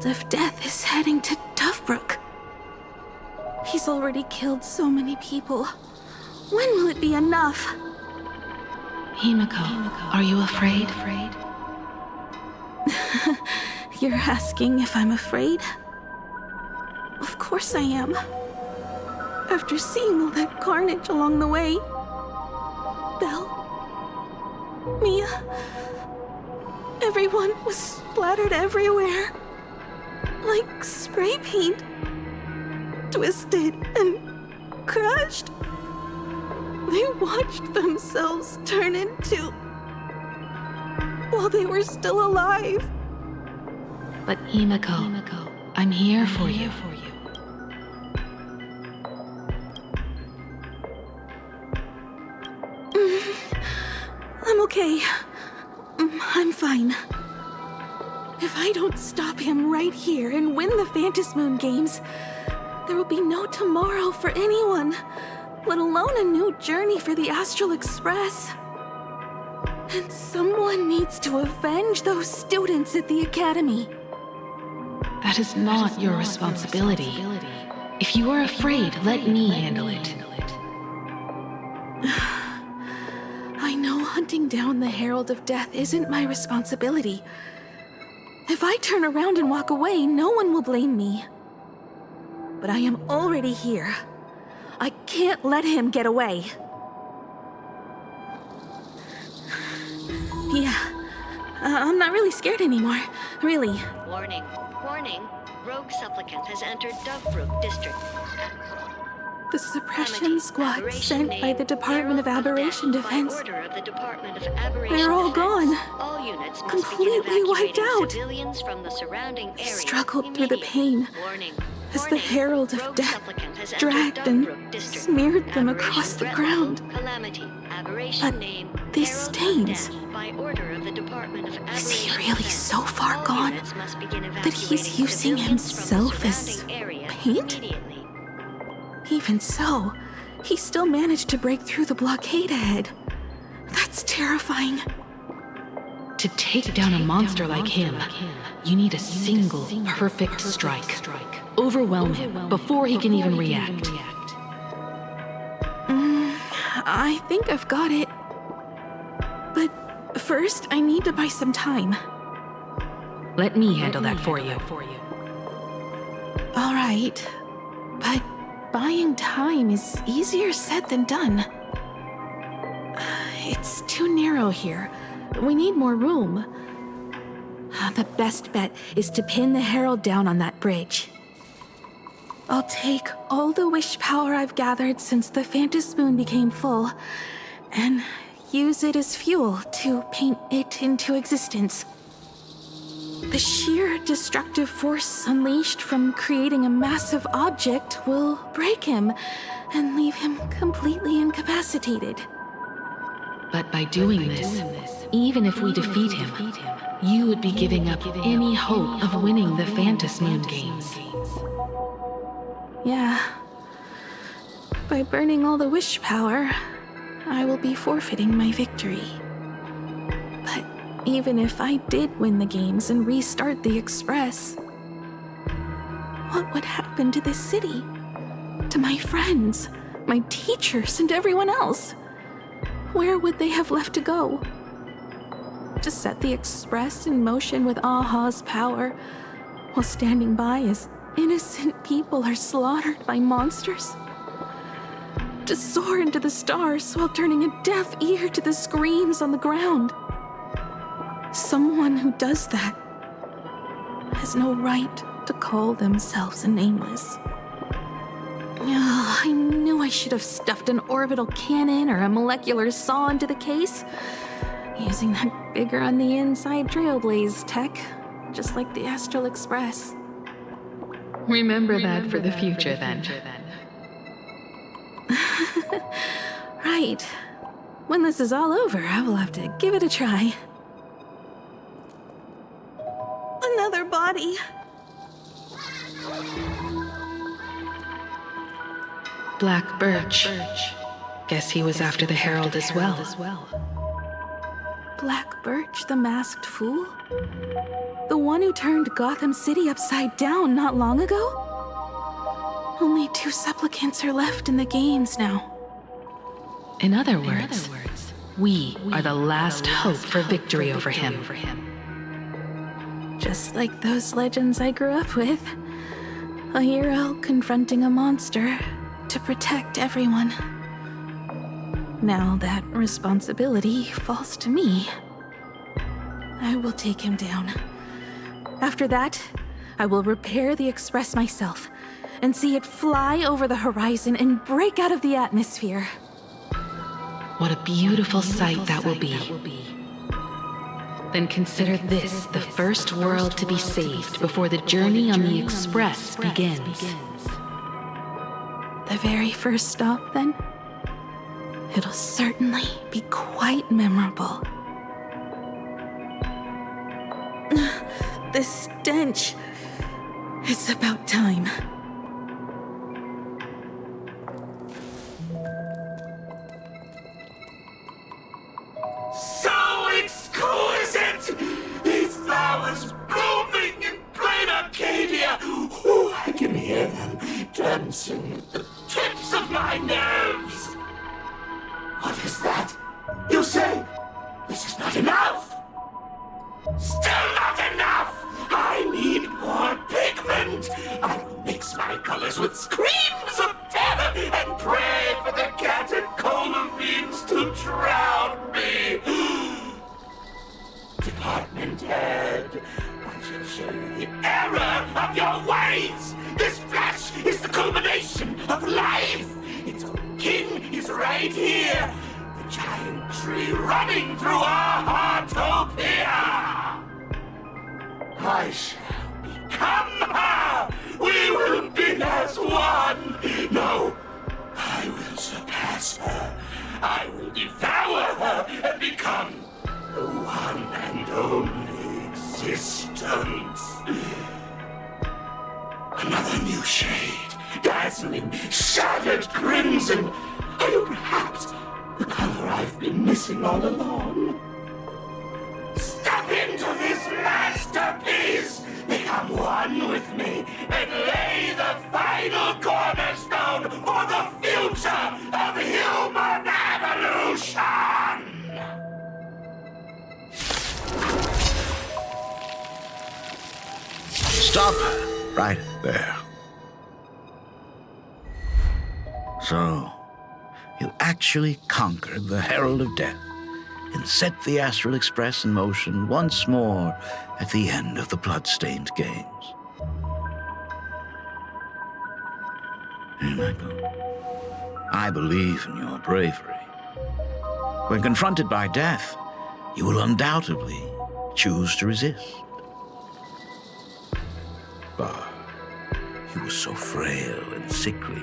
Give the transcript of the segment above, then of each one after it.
Herald of Death is heading to Dovebrook. He's already killed so many people. When will it be enough? Himeko, are you afraid? You're asking if I'm afraid? Of course I am. After seeing all that carnage along the way. Belle, Mia, everyone was splattered everywhere. Like spray paint. Twisted and crushed. They watched themselves turn into... while they were still alive. But Himeko, I'm here for you. I'm okay. I'm fine. If I don't stop him right here and win the Phantasmoon games, there will be no tomorrow for anyone, let alone a new journey for the Astral Express. And someone needs to avenge those students at the Academy. That is not your responsibility. If you are afraid, let me handle it. I know hunting down the Herald of Death isn't my responsibility. If I turn around and walk away, no one will blame me. But I am already here. I can't let him get away. Yeah, I'm not really scared anymore, really. Warning. Rogue supplicant has entered Dovebrook district. The suppression squad sent by the Department of Aberration Defense. They're all gone. All units must completely wiped out. Civilians from the surrounding area. I struggled through the pain as the Herald of Death dragged and smeared them across the ground. But these stains, is he really so far gone that he's using himself as paint? Even so, he still managed to break through the blockade ahead. That's terrifying. To take down a monster like him, you need a single perfect strike. Overwhelm him before he can even react. I think I've got it. But first, I need to buy some time. Let me handle that for you. All right, but buying time is easier said than done. It's too narrow here. We need more room. The best bet is to pin the Herald down on that bridge. I'll take all the wish power I've gathered since the Phantasmoon became full, and use it as fuel to paint it into existence. The sheer destructive force unleashed from creating a massive object will break him and leave him completely incapacitated. But by doing this, even if we defeat him, you would be giving up any hope of winning the Phantasmoon games. Yeah. By burning all the wish power, I will be forfeiting my victory. But even if I did win the games and restart the Express, what would happen to this city? To my friends, my teachers, and everyone else? Where would they have left to go? To set the Express in motion with Aha's power, while standing by as innocent people are slaughtered by monsters? To soar into the stars while turning a deaf ear to the screams on the ground? Someone who does that has no right to call themselves a nameless. I knew I should have stuffed an orbital cannon or a molecular saw into the case, using that bigger on the inside Trailblaze tech, just like the Astral Express. Remember that for the future, then. Right. When this is all over, I will have to give it a try. Another body. Black Birch. Guess he was after the Herald as well. Black Birch, the masked fool? The one who turned Gotham City upside down not long ago? Only 2 supplicants are left in the games now. In other words, we are the last hope for victory over him. Just like those legends I grew up with. A hero confronting a monster to protect everyone. Now that responsibility falls to me. I will take him down. After that, I will repair the Express myself and see it fly over the horizon and break out of the atmosphere. What a beautiful sight that will be. Then consider this the first world to be saved before the journey on the Express begins. The very first stop, then? It'll certainly be quite memorable. The stench. It's about time. So exquisite! These flowers blooming in plain Arcadia! Ooh, I can hear them dancing at the tips of my nerves! What is that? You say this is not enough? Still not enough! I need more pigment! I will mix my colors with screams of terror and pray for the catecholamines to drown me! Department head, I shall show you the error of your ways! This flesh is the culmination of life! Its own king is right here! The giant tree running through our heartopia! I shall become her! We will be as one! No, I will surpass her! I will devour her and become the one and only existence! Another new shade, dazzling, shattered crimson! Are you perhaps the color I've been missing all along? Step into this masterpiece! Become one with me and lay the final cornerstone for the future of human evolution! Stop right there. So, you actually conquered the Herald of Death and set the Astral Express in motion once more at the end of the Bloodstained Games. Himeko, I believe in your bravery. When confronted by death, you will undoubtedly choose to resist. But you were so frail and sickly.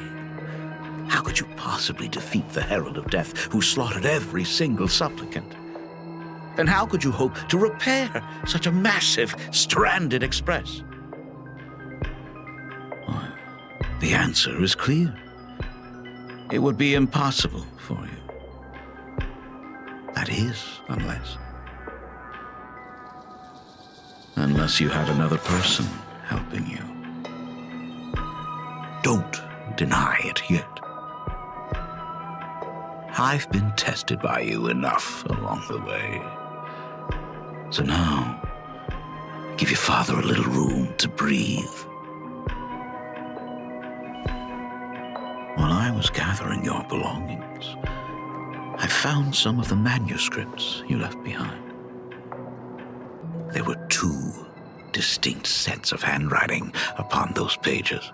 How could you possibly defeat the Herald of Death, who slaughtered every single supplicant? And how could you hope to repair such a massive, stranded express? Well, the answer is clear. It would be impossible for you. That is, unless you had another person helping you. Don't deny it yet. I've been tested by you enough along the way. So now, give your father a little room to breathe. While I was gathering your belongings, I found some of the manuscripts you left behind. There were 2 distinct sets of handwriting upon those pages.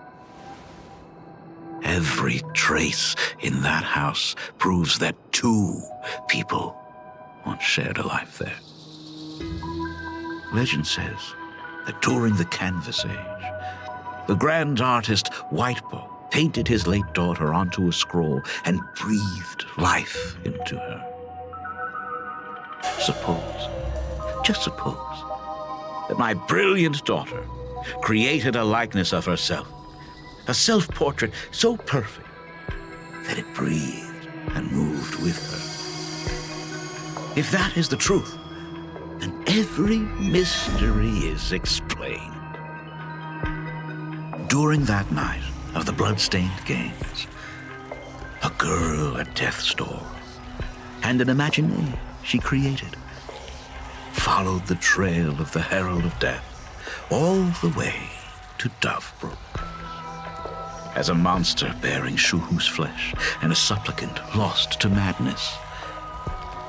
Every trace in that house proves that 2 people once shared a life there. Legend says that during the Canvas Age, the grand artist Whitebow painted his late daughter onto a scroll and breathed life into her. Just suppose, that my brilliant daughter created a likeness of herself, a self-portrait so perfect that it breathed and moved with her. If that is the truth, every mystery is explained. During that night of the blood-stained games, a girl at death's door, and an imagination she created, followed the trail of the Herald of Death all the way to Dovebrook. As a monster bearing Shuhu's flesh and a supplicant lost to madness,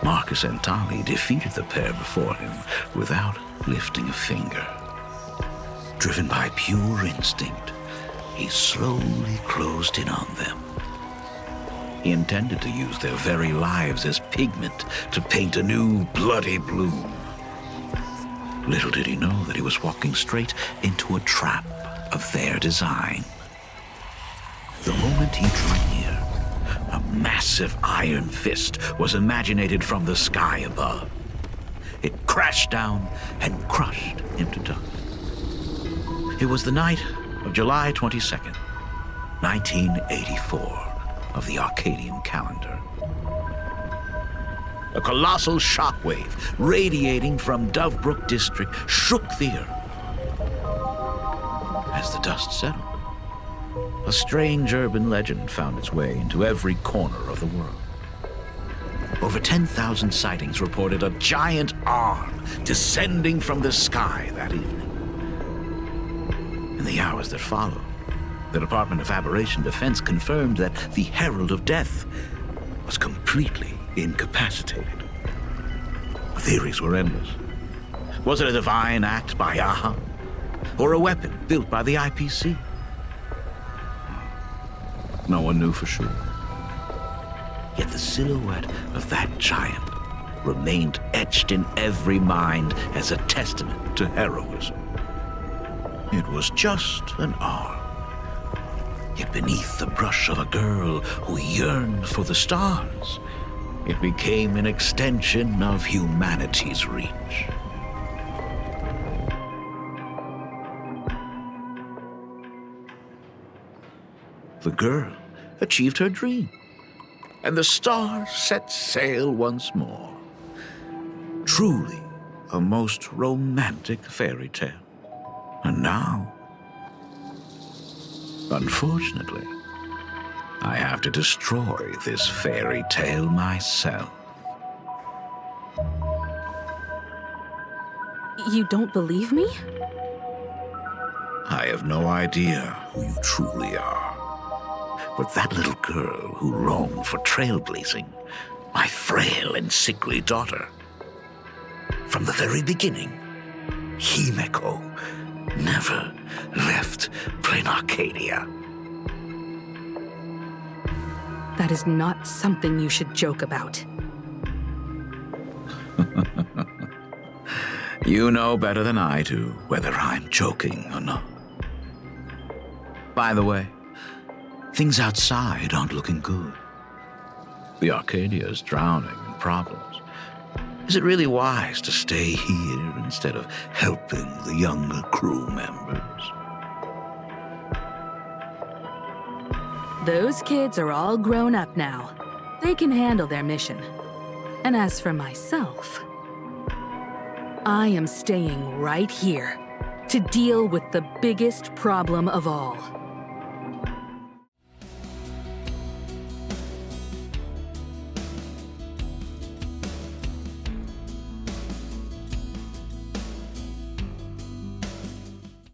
Marcus and Tali defeated the pair before him without lifting a finger. Driven by pure instinct, he slowly closed in on them. He intended to use their very lives as pigment to paint a new bloody bloom. Little did he know that he was walking straight into a trap of their design. The moment he drew near, a massive iron fist was imaginated from the sky above. It crashed down and crushed him to dust. It was the night of July 22nd, 1984 of the Arcadian calendar. A colossal shockwave radiating from Dovebrook district shook the earth. As the dust settled, a strange urban legend found its way into every corner of the world. Over 10,000 sightings reported a giant arm descending from the sky that evening. In the hours that followed, the Department of Aberration Defense confirmed that the Herald of Death was completely incapacitated. Theories were endless. Was it a divine act by Aha? Or a weapon built by the IPC? No one knew for sure. Yet the silhouette of that giant remained etched in every mind as a testament to heroism. It was just an arm. Yet beneath the brush of a girl who yearned for the stars, it became an extension of humanity's reach. The girl achieved her dream, and the stars set sail once more. Truly a most romantic fairy tale. And now, unfortunately, I have to destroy this fairy tale myself. You don't believe me? I have no idea who you truly are. But that little girl who longed for trailblazing, my frail and sickly daughter. From the very beginning, Himeko never left Plain Arcadia. That is not something you should joke about. You know better than I do whether I'm joking or not. By the way, things outside aren't looking good. The Arcadia is drowning in problems. Is it really wise to stay here instead of helping the younger crew members? Those kids are all grown up now. They can handle their mission. And as for myself, I am staying right here to deal with the biggest problem of all.